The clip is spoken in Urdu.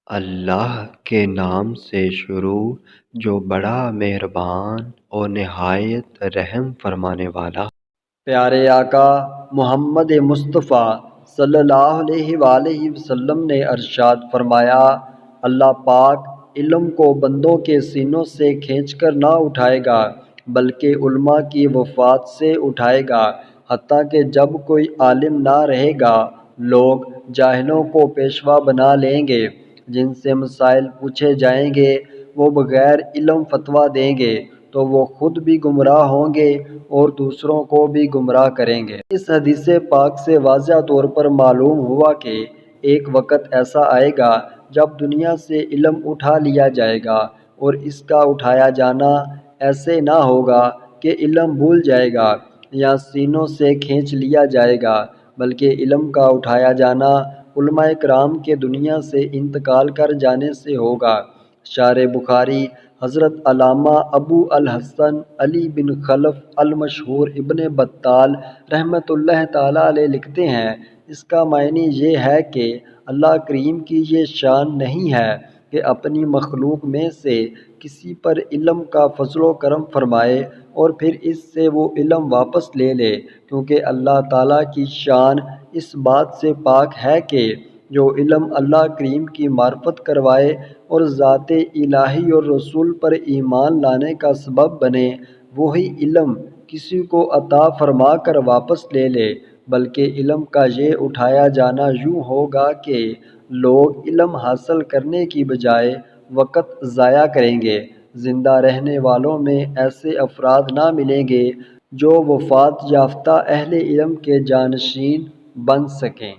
اللہ کے نام سے شروع جو بڑا مہربان اور نہایت رحم فرمانے والا۔ پیارے آقا محمد مصطفیٰ صلی اللہ علیہ وآلہ وسلم نے ارشاد فرمایا، اللہ پاک علم کو بندوں کے سینوں سے کھینچ کر نہ اٹھائے گا بلکہ علماء کی وفات سے اٹھائے گا، حتیٰ کہ جب کوئی عالم نہ رہے گا لوگ جاہلوں کو پیشوا بنا لیں گے، جن سے مسائل پوچھے جائیں گے وہ بغیر علم فتویٰ دیں گے تو وہ خود بھی گمراہ ہوں گے اور دوسروں کو بھی گمراہ کریں گے۔ اس حدیث پاک سے واضح طور پر معلوم ہوا کہ ایک وقت ایسا آئے گا جب دنیا سے علم اٹھا لیا جائے گا، اور اس کا اٹھایا جانا ایسے نہ ہوگا کہ علم بھول جائے گا یا سینوں سے کھینچ لیا جائے گا، بلکہ علم کا اٹھایا جانا علماء کرام کے دنیا سے انتقال کر جانے سے ہوگا۔ شارح بخاری حضرت علامہ ابو الحسن علی بن خلف المشہور ابن بطال رحمۃ اللہ تعالیٰ علیہ لکھتے ہیں، اس کا معنی یہ ہے کہ اللہ کریم کی یہ شان نہیں ہے کہ اپنی مخلوق میں سے کسی پر علم کا فضل و کرم فرمائے اور پھر اس سے وہ علم واپس لے لے، کیونکہ اللہ تعالیٰ کی شان اس بات سے پاک ہے کہ جو علم اللہ کریم کی معرفت کروائے اور ذات الہی اور رسول پر ایمان لانے کا سبب بنے، وہی علم کسی کو عطا فرما کر واپس لے لے، بلکہ علم کا یہ اٹھایا جانا یوں ہوگا کہ لوگ علم حاصل کرنے کی بجائے وقت ضائع کریں گے۔ زندہ رہنے والوں میں ایسے افراد نہ ملیں گے جو وفات یافتہ اہل علم کے جانشین بن سکیں۔